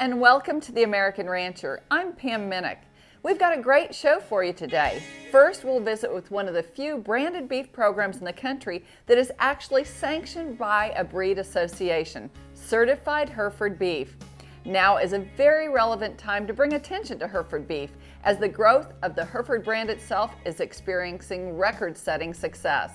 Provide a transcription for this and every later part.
and welcome to the American Rancher. I'm Pam Minnick. We've got a great show for you today. First, we'll visit with one of the few branded beef programs in the country that is actually sanctioned by a breed association, Certified Hereford Beef. Now is a very relevant time to bring attention to Hereford beef, as the growth of the Hereford brand itself is experiencing record-setting success.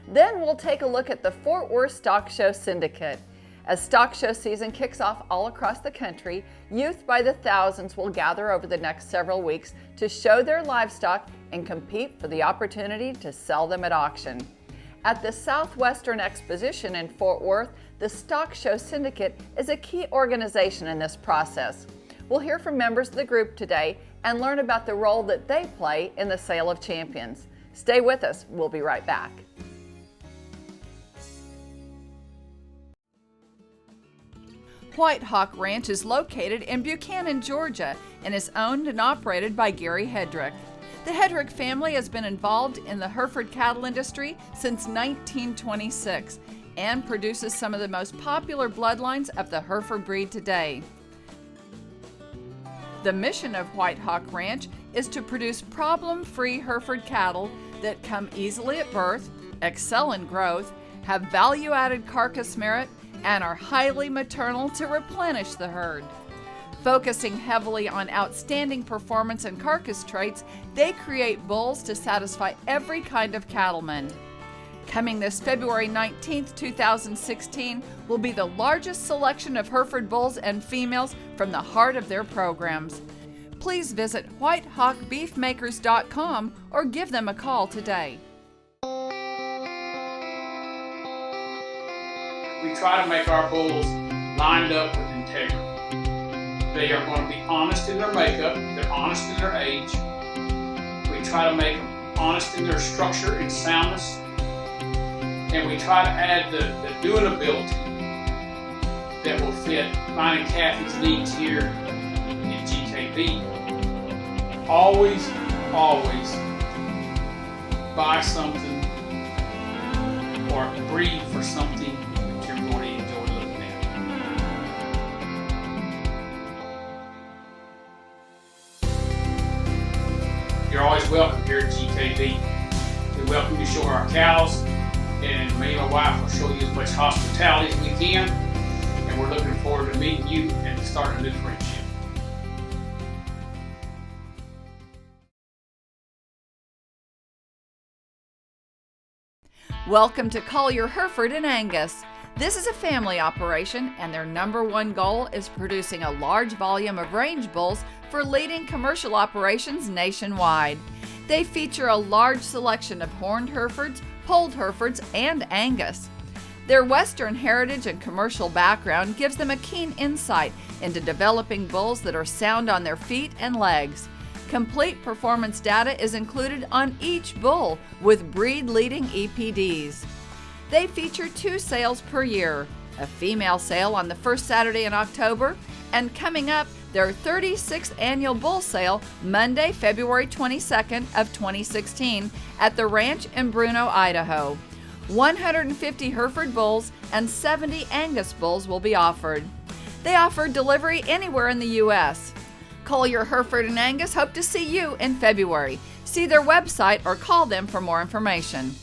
Then we'll take a look at the Fort Worth Stock Show Syndicate. As stock show season kicks off all across the country, youth by the thousands will gather over the next several weeks to show their livestock and compete for the opportunity to sell them at auction. At the Southwestern Exposition in Fort Worth, the Stock Show Syndicate is a key organization in this process. We'll hear from members of the group today and learn about the role that they play in the sale of champions. Stay with us, we'll be right back. White Hawk Ranch is located in Buchanan, Georgia, and is owned and operated by Gary Hedrick. The Hedrick family has been involved in the Hereford cattle industry since 1926 and produces some of the most popular bloodlines of the Hereford breed today. The mission of White Hawk Ranch is to produce problem-free Hereford cattle that come easily at birth, excel in growth, have value-added carcass merit, and are highly maternal to replenish the herd. Focusing heavily on outstanding performance and carcass traits, they create bulls to satisfy every kind of cattleman. Coming this February 19th, 2016, will be the largest selection of Hereford bulls and females from the heart of their programs. Please visit whitehawkbeefmakers.com or give them a call today. We try to make our bulls lined up with integrity. They are going to be honest in their makeup, they're honest in their age. We try to make them honest in their structure and soundness. And we try to add the doing ability that will fit mine and Kathy's needs here in GKB. Always, always buy something or breed for something going to enjoy looking at. You're always welcome here at GKB. We welcome you to show our cows, and me and my wife will show you as much hospitality as we can, and we're looking forward to meeting you and starting a new friendship. Welcome to Collier Hereford and Angus. This is a family operation, and their number one goal is producing a large volume of range bulls for leading commercial operations nationwide. They feature a large selection of horned Herefords, polled Herefords, and Angus. Their Western heritage and commercial background gives them a keen insight into developing bulls that are sound on their feet and legs. Complete performance data is included on each bull with breed-leading EPDs. They feature 2 sales per year, a female sale on the first Saturday in October, and coming up, their 36th annual bull sale Monday, February 22nd of 2016 at the ranch in Bruno, Idaho. 150 Hereford bulls and 70 Angus bulls will be offered. They offer delivery anywhere in the U.S. Collier Hereford and Angus hope to see you in February. See their website or call them for more information.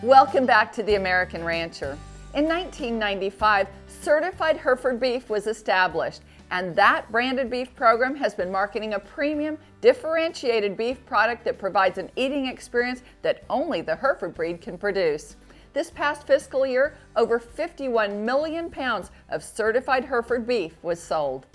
Welcome back to the American Rancher. In 1995, Certified Hereford Beef was established, and that branded beef program has been marketing a premium, differentiated beef product that provides an eating experience that only the Hereford breed can produce. This past fiscal year, over 51 million pounds of certified Hereford beef was sold.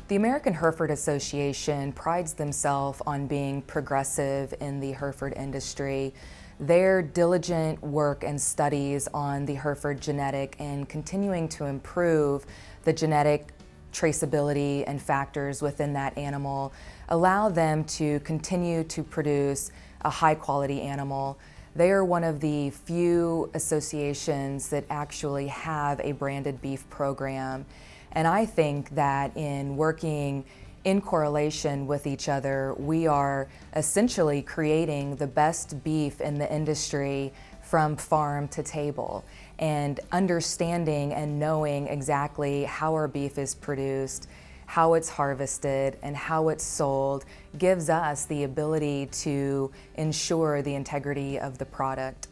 The American Hereford Association prides themselves on being progressive in the Hereford industry. Their diligent work and studies on the Hereford genetic and continuing to improve the genetic traceability and factors within that animal allow them to continue to produce a high quality animal. They are one of the few associations that actually have a branded beef program. And I think that in working in correlation with each other, we are essentially creating the best beef in the industry from farm to table. And understanding and knowing exactly how our beef is produced, how it's harvested, and how it's sold gives us the ability to ensure the integrity of the product.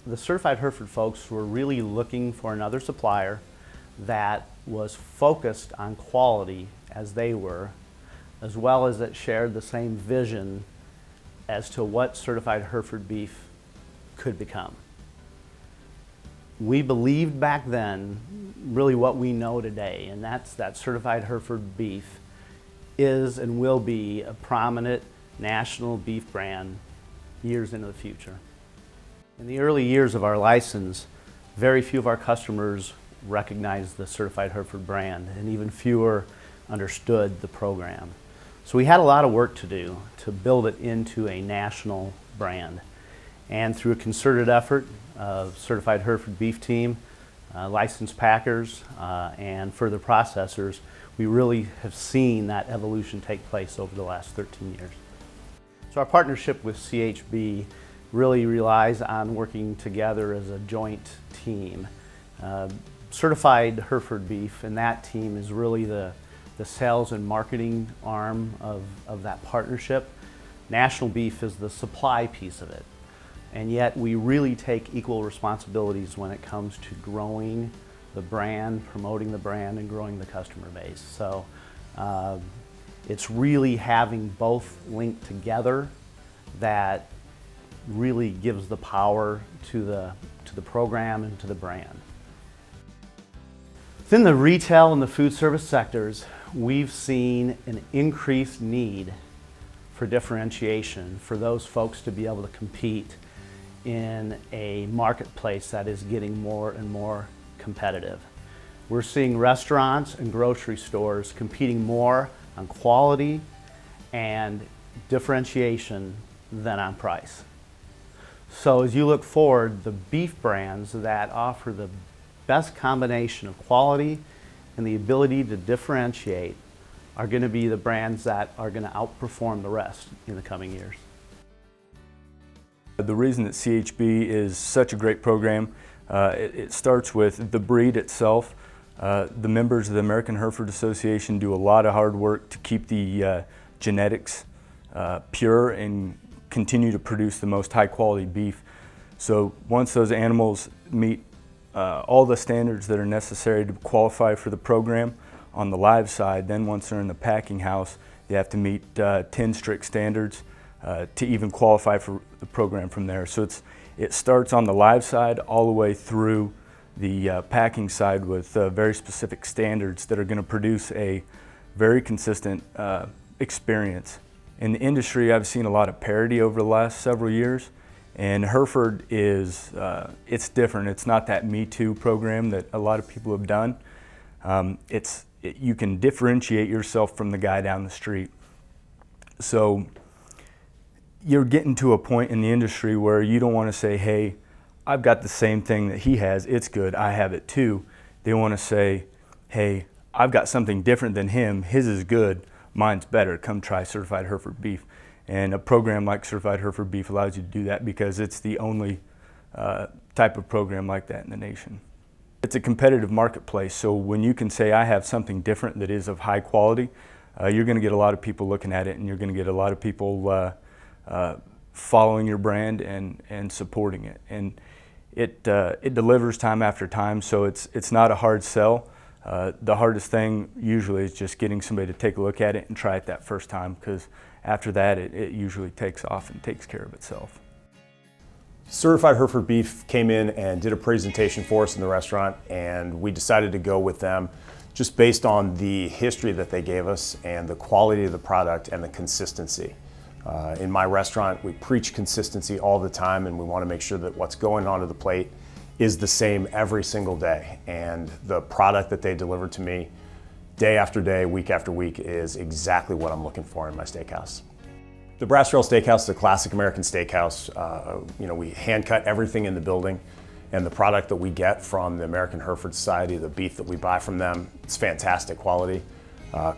The Certified Hereford folks were really looking for another supplier that was focused on quality as they were, as well as that shared the same vision as to what Certified Hereford beef could become. We believed back then really what we know today, and that's that Certified Hereford beef is and will be a prominent national beef brand years into the future. In the early years of our license, very few of our customers recognized the Certified Hereford brand, and even fewer understood the program. So we had a lot of work to do to build it into a national brand. And through a concerted effort of Certified Hereford beef team, licensed packers, and further processors, we really have seen that evolution take place over the last 13 years. So our partnership with CHB really relies on working together as a joint team. Certified Hereford beef and that team is really the sales and marketing arm of that partnership. National beef is the supply piece of it. And yet we really take equal responsibilities when it comes to growing the brand, promoting the brand, and growing the customer base. So it's really having both linked together that really gives the power to the program and to the brand. Within the retail and the food service sectors, we've seen an increased need for differentiation for those folks to be able to compete in a marketplace that is getting more and more competitive. We're seeing restaurants and grocery stores competing more on quality and differentiation than on price. So as you look forward, the beef brands that offer the best combination of quality and the ability to differentiate are going to be the brands that are going to outperform the rest in the coming years. The reason that CHB is such a great program, it starts with the breed itself. The members of the American Hereford Association do a lot of hard work to keep the genetics pure and continue to produce the most high quality beef. So once those animals meet all the standards that are necessary to qualify for the program on the live side, then once they're in the packing house, they have to meet 10 strict standards to even qualify for the program from there. So it starts on the live side all the way through the packing side with very specific standards that are going to produce a very consistent experience. In the industry, I've seen a lot of parity over the last several years, and Hereford is, it's different. It's not that Me Too program that a lot of people have done. You can differentiate yourself from the guy down the street. So you're getting to a point in the industry where you don't want to say, hey, I've got the same thing that he has, it's good, I have it too. They want to say, hey, I've got something different than him, his is good, mine's better, come try Certified Hereford beef. And a program like Certified Hereford beef allows you to do that because it's the only type of program like that in the nation. It's a competitive marketplace, so when you can say I have something different that is of high quality, you're going to get a lot of people looking at it, and you're going to get a lot of people following your brand and supporting it. And it delivers time after time, so it's not a hard sell. The hardest thing usually is just getting somebody to take a look at it and try it that first time, because after that it usually takes off and takes care of itself. Certified Hereford Beef came in and did a presentation for us in the restaurant, and we decided to go with them just based on the history that they gave us and the quality of the product and the consistency. In my restaurant, we preach consistency all the time, and we want to make sure that what's going onto the plate is the same every single day. And the product that they delivered to me day after day, week after week, is exactly what I'm looking for in my steakhouse. The Brass Rail Steakhouse is a classic American steakhouse. We hand cut everything in the building, and the product that we get from the American Hereford Society, the beef that we buy from them, it's fantastic quality,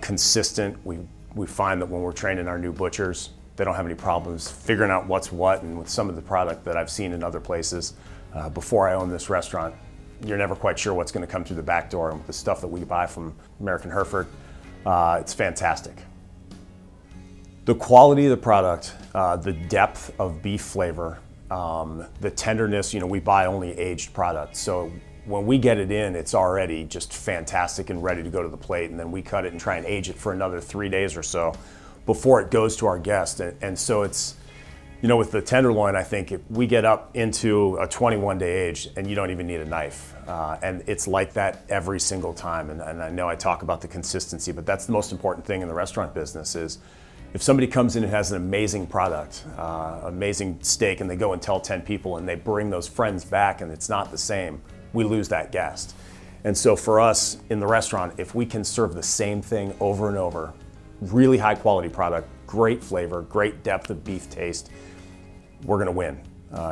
consistent. We find that when we're training our new butchers, They don't have any problems figuring out what's what, and with some of the product that I've seen in other places before I owned this restaurant, you're never quite sure what's going to come through the back door. And with the stuff that we buy from American Hereford, it's fantastic. The quality of the product, the depth of beef flavor, the tenderness, we buy only aged product. So when we get it in, it's already just fantastic and ready to go to the plate. And then we cut it and try and age it for another 3 days or so before it goes to our guest. And so it's, with the tenderloin, I think if we get up into a 21-day age and you don't even need a knife. And it's like that every single time. And I know I talk about the consistency, but that's the most important thing in the restaurant business is if somebody comes in and has an amazing product, amazing steak, and they go and tell 10 people and they bring those friends back and it's not the same, we lose that guest. And so for us in the restaurant, if we can serve the same thing over and over, really high quality product, great flavor, great depth of beef taste, we're gonna win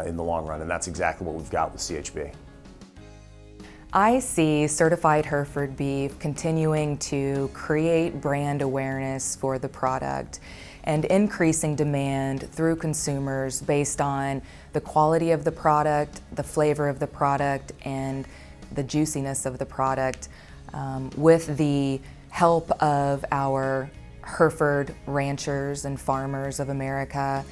in the long run. And that's exactly what we've got with CHB. I see certified Hereford beef continuing to create brand awareness for the product and increasing demand through consumers based on the quality of the product, the flavor of the product, and the juiciness of the product. With the help of our Hereford ranchers and farmers of America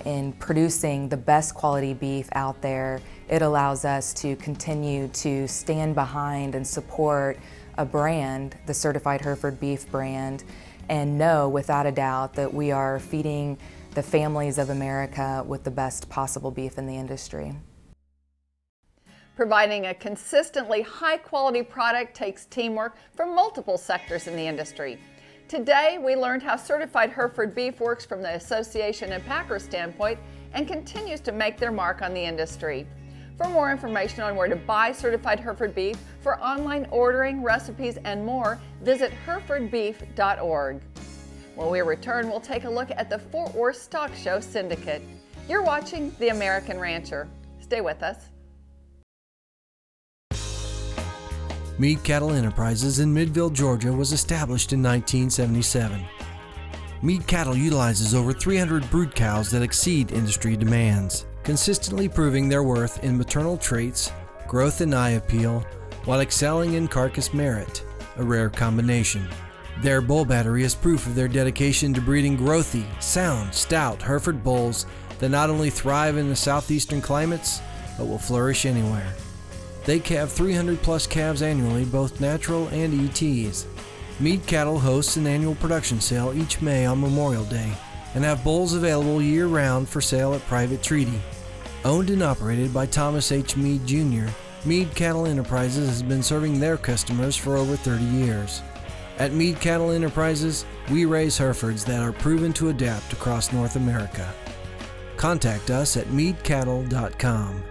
in producing the best quality beef out there, it allows us to continue to stand behind and support a brand, the Certified Hereford Beef brand, and know without a doubt that we are feeding the families of America with the best possible beef in the industry. Providing a consistently high-quality product takes teamwork from multiple sectors in the industry. Today, we learned how certified Hereford beef works from the association and packer standpoint and continues to make their mark on the industry. For more information on where to buy certified Hereford beef, for online ordering, recipes, and more, visit herefordbeef.org. When we return, we'll take a look at the Fort Worth Stock Show Syndicate. You're watching The American Rancher. Stay with us. Mead Cattle Enterprises in Midville, Georgia was established in 1977. Mead Cattle utilizes over 300 brood cows that exceed industry demands, consistently proving their worth in maternal traits, growth and eye appeal, while excelling in carcass merit, a rare combination. Their bull battery is proof of their dedication to breeding growthy, sound, stout Hereford bulls that not only thrive in the southeastern climates, but will flourish anywhere. They calve 300 plus calves annually, both natural and ETs. Mead Cattle hosts an annual production sale each May on Memorial Day and have bulls available year-round for sale at private treaty. Owned and operated by Thomas H. Mead Jr., Mead Cattle Enterprises has been serving their customers for over 30 years. At Mead Cattle Enterprises, we raise Herefords that are proven to adapt across North America. Contact us at meadcattle.com.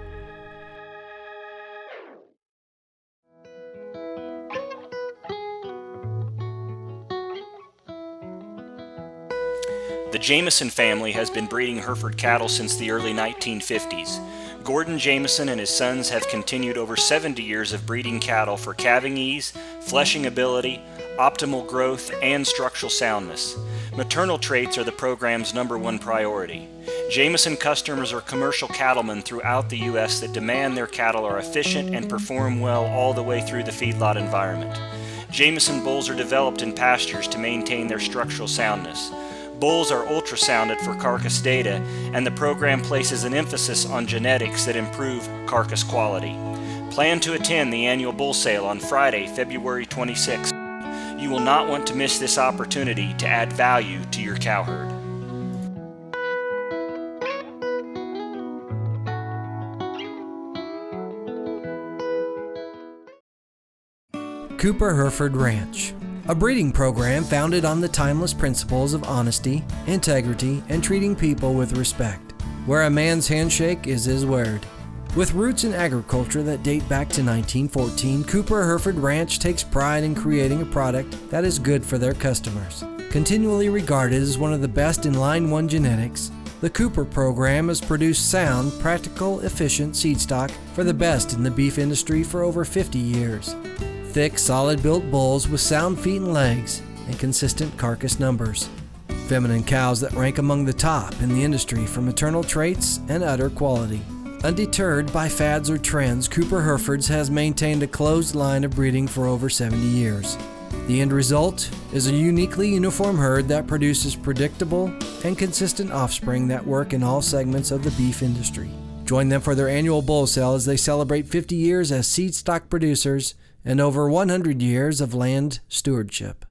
The Jameson family has been breeding Hereford cattle since the early 1950s. Gordon Jameson and his sons have continued over 70 years of breeding cattle for calving ease, fleshing ability, optimal growth, and structural soundness. Maternal traits are the program's #1 priority. Jameson customers are commercial cattlemen throughout the U.S. that demand their cattle are efficient and perform well all the way through the feedlot environment. Jameson bulls are developed in pastures to maintain their structural soundness. Bulls are ultrasounded for carcass data, and the program places an emphasis on genetics that improve carcass quality. Plan to attend the annual bull sale on Friday, February 26th. You will not want to miss this opportunity to add value to your cow herd. Cooper Hereford Ranch, a breeding program founded on the timeless principles of honesty, integrity, and treating people with respect, where a man's handshake is his word. With roots in agriculture that date back to 1914, Cooper Hereford Ranch takes pride in creating a product that is good for their customers. Continually regarded as one of the best in Line 1 genetics, the Cooper program has produced sound, practical, efficient seed stock for the best in the beef industry for over 50 years. Thick, solid-built bulls with sound feet and legs and consistent carcass numbers. Feminine cows that rank among the top in the industry for maternal traits and udder quality. Undeterred by fads or trends, Cooper Herefords has maintained a closed line of breeding for over 70 years. The end result is a uniquely uniform herd that produces predictable and consistent offspring that work in all segments of the beef industry. Join them for their annual bull sale as they celebrate 50 years as seed stock producers and over 100 years of land stewardship.